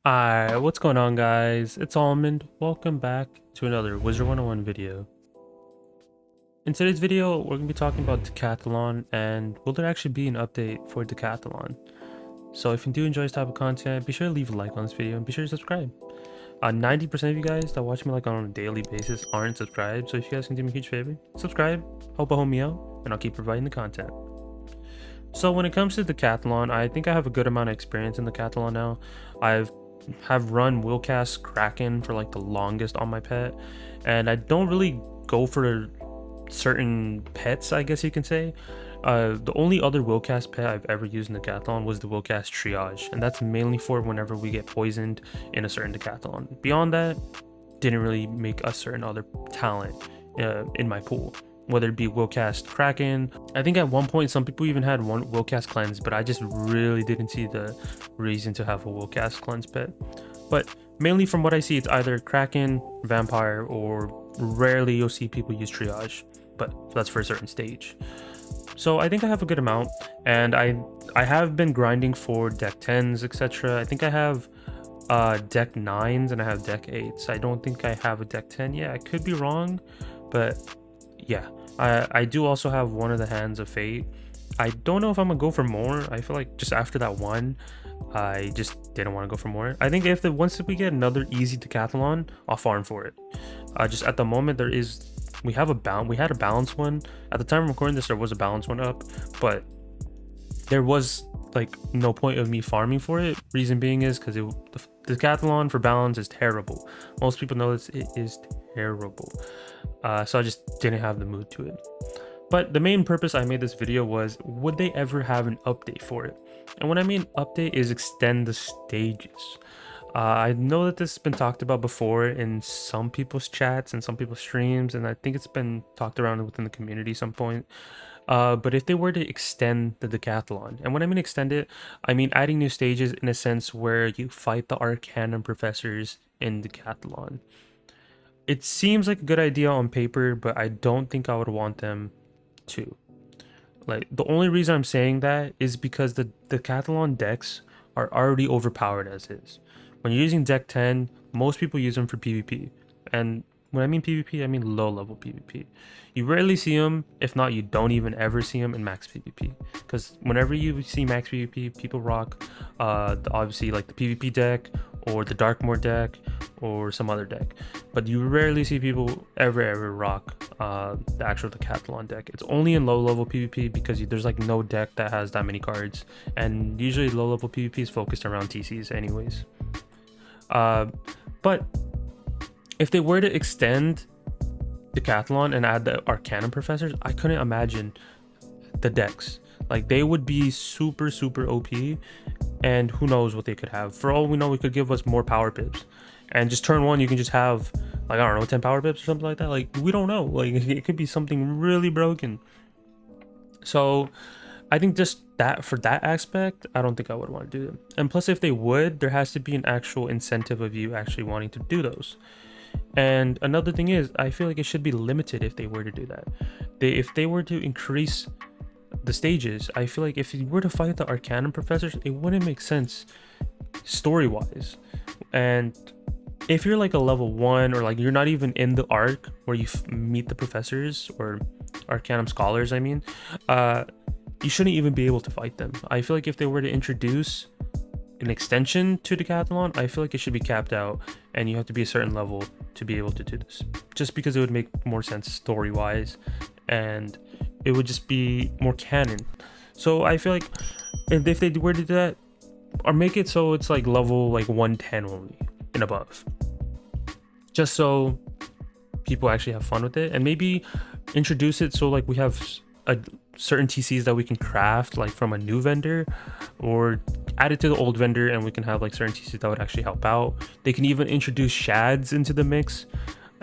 Alright, what's going on guys? It's Almond. Welcome back to another Wizard101 video. In today's video, we're going to be talking about Decathalon and will there actually be an update for Decathalon? So if you do enjoy this type of content, be sure to leave a like on this video and be sure to subscribe. 90% of you guys that watch me like on a daily basis aren't subscribed, so if you guys can do me a huge favor, subscribe, help me out, and I'll keep providing the content. So when it comes to Decathalon, I think I have a good amount of experience in Decathalon now. Have run Willcast Kraken for like the longest on my pet, and I don't really go for certain pets, I guess you can say. The only other Willcast pet I've ever used in Decathlon was the Willcast Triage, and that's mainly for whenever we get poisoned in a certain Decathlon. Beyond that, didn't really make a certain other talent in my pool, whether it be Willcast Kraken. I think at one point some people even had one Willcast Cleanse, but I just really didn't see the reason to have a Willcast Cleanse pet. But mainly from what I see, it's either Kraken, Vampire, or rarely you'll see people use Triage, but that's for a certain stage. So I think I have a good amount, and I have been grinding for deck 10s, etc. I think I have deck 9s and I have deck 8s. I don't think I have a deck 10 yet. I could be wrong, but yeah. I do also have one of the Hands of Fate. I don't know if I'm gonna go for more. I feel like just after that one, I just didn't want to go for more. I think once we get another easy Decathlon, I'll farm for it. Just at the moment we had a balance one. At the time of recording this, there was a balance one up, but there was like no point of me farming for it. Reason being is because the Decathlon for balance is terrible. Most people know it is terrible. So I just didn't have the mood to it. But the main purpose I made this video was, would they ever have an update for it? And what I mean update is extend the stages. I know that this has been talked about before in some people's chats and some people's streams, and I think it's been talked around within the community some point. But if they were to extend the Decathlon, and when I mean extend it, I mean adding new stages in a sense where you fight the Arcanum professors in Decathlon. It seems like a good idea on paper, but I don't think I would want them to. Like, the only reason I'm saying that is because the Decathlon decks are already overpowered as is. When you're using deck 10, most people use them for PvP. And when I mean PvP, I mean low level PvP. You rarely see them, if not, you don't even ever see them in max PvP. Because whenever you see max PvP, people rock obviously like the PvP deck or the Darkmoor deck or some other deck. But you rarely see people ever rock the actual Decathlon deck. It's only in low level PvP because there's like no deck that has that many cards. And usually low level PvP is focused around TCs anyways. But if they were to extend Decathlon and add the Arcanum professors, I couldn't imagine the decks. Like, they would be super OP, and who knows what they could have. For all we know, we could give us more power pips, and just turn one you can just have like, I don't know, 10 power pips or something like that. Like, we don't know, like it could be something really broken. So I think just that, for that aspect, I don't think I would want to do them. And plus, if they would, there has to be an actual incentive of you actually wanting to do those. And another thing is, I feel like it should be limited if they were to do that. If they were to increase the stages, I feel like if you were to fight the Arcanum professors, it wouldn't make sense story-wise. And if you're like a level 1, or like you're not even in the arc where you meet the professors or Arcanum scholars, I mean, you shouldn't even be able to fight them. I feel like if they were to introduce an extension to Decathlon, I feel like it should be capped out and you have to be a certain level to be able to do this, just because it would make more sense story wise and it would just be more canon. So I feel like if they were to do that, or make it so it's like level like 110 only and above, just so people actually have fun with it, and maybe introduce it so like we have certain TCs that we can craft like from a new vendor, or add it to the old vendor and we can have like certain TCs that would actually help out. They can even introduce shads into the mix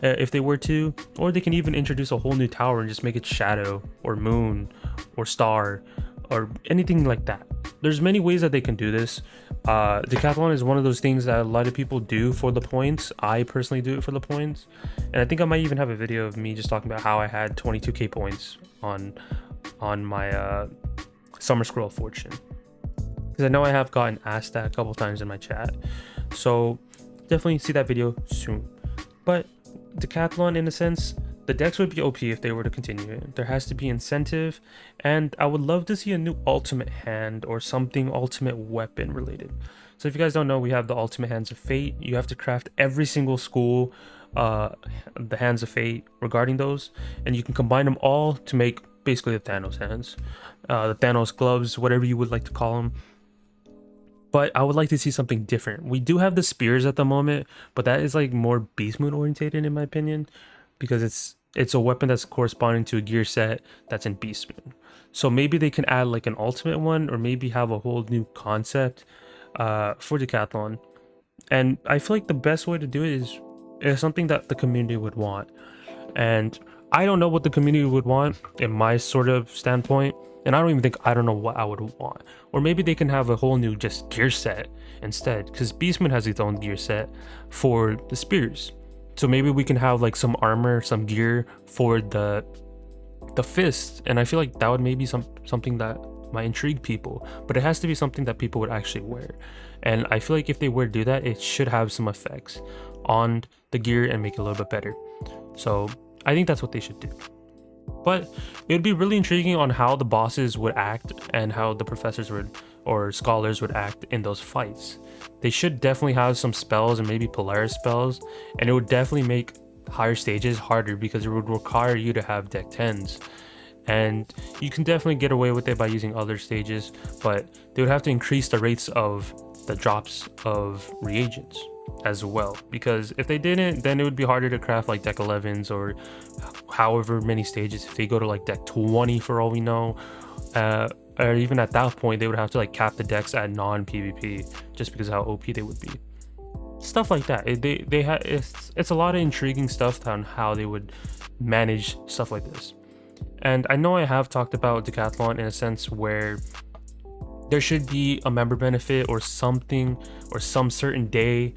if they were to, or they can even introduce a whole new tower and just make it shadow or moon or star or anything like that. There's many ways that they can do this. Decathlon is one of those things that a lot of people do for the points. I personally do it for the points, and I think I might even have a video of me just talking about how I had 22k points on my Summer Scroll Fortune, because I know I have gotten asked that a couple times in my chat. So definitely see that video soon. But Decathlon, in a sense, the decks would be OP if they were to continue it. There has to be incentive, and I would love to see a new ultimate hand or something ultimate weapon related. So if you guys don't know, we have the ultimate hands of fate. You have to craft every single school the hands of fate regarding those, and you can combine them all to make basically the Thanos hands, the Thanos gloves, whatever you would like to call them. But I would like to see something different. We do have the spears at the moment, but that is like more beast moon orientated in my opinion, because it's a weapon that's corresponding to a gear set that's in beast moon. So maybe they can add like an ultimate one, or maybe have a whole new concept for Decathlon. And I feel like the best way to do it is something that the community would want. And I don't know what the community would want in my sort of standpoint, and I don't even think I don't know what I would want. Or maybe they can have a whole new just gear set instead, because Beastman has its own gear set for the spears. So maybe we can have like some armor, some gear for the fist, and I feel like that would maybe something that might intrigue people, but it has to be something that people would actually wear. And I feel like if they were to do that, it should have some effects on the gear and make it a little bit better. So I think that's what they should do. But it would be really intriguing on how the bosses would act and how the professors would, or scholars would act in those fights. They should definitely have some spells and maybe Polaris spells, and it would definitely make higher stages harder because it would require you to have deck 10s. And you can definitely get away with it by using other stages, but they would have to increase the rates of the drops of reagents as well, because if they didn't, then it would be harder to craft like deck 11s or however many stages. If they go to like deck 20 for all we know, or even at that point they would have to like cap the decks at non-PvP just because of how OP they would be. Stuff like that. It's a lot of intriguing stuff on how they would manage stuff like this. And I know I have talked about Decathlon in a sense where there should be a member benefit or something, or some certain day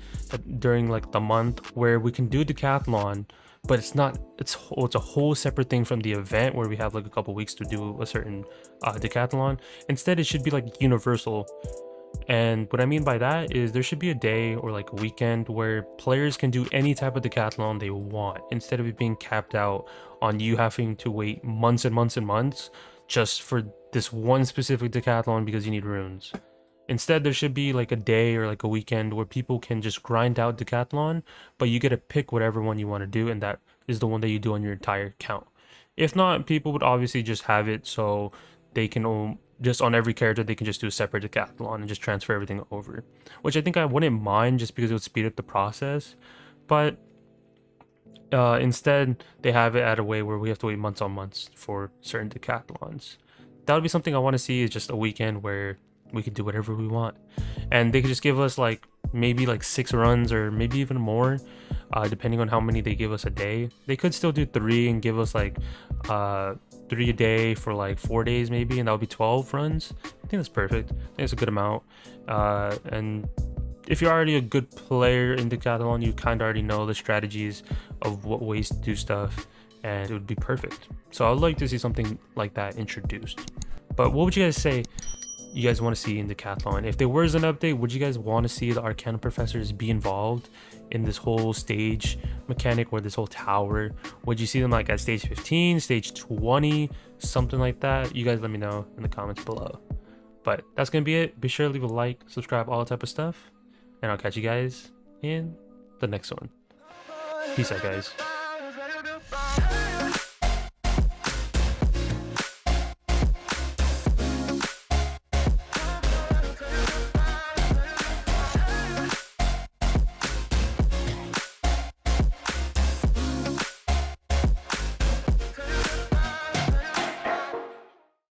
during like the month where we can do Decathlon, but it's a whole separate thing from the event where we have like a couple weeks to do a certain Decathlon. Instead, it should be like universal. And what I mean by that is there should be a day or like a weekend where players can do any type of Decathlon they want, instead of it being capped out on you having to wait months and months and months just for this one specific Decathlon because you need runes. Instead, there should be like a day or like a weekend where people can just grind out Decathlon, but you get to pick whatever one you want to do, and that is the one that you do on your entire account. If not, people would obviously just have it so they can just on every character they can just do a separate Decathlon and just transfer everything over, which I think I wouldn't mind just because it would speed up the process. But instead they have it at a way where we have to wait months on months for certain Decathlons. That would be something I want to see, is just a weekend where we could do whatever we want, and they could just give us like maybe like 6 runs or maybe even more, depending on how many they give us a day. They could still do 3 and give us like 3 a day for like 4 days maybe, and that would be 12 runs. I think that's perfect. I think it's a good amount. And if you're already a good player in Decathlon, you kind of already know the strategies of what ways to do stuff, and it would be perfect. So I'd like to see something like that introduced. But what would you guys say you guys want to see in Decathlon? If there was an update, would you guys want to see the Arcanum professors be involved in this whole stage mechanic or this whole tower? Would you see them like at stage 15, stage 20, something like that? You guys let me know in the comments below. But that's gonna be it. Be sure to leave a like, subscribe, all that type of stuff, and I'll catch you guys in the next one. Peace out, guys.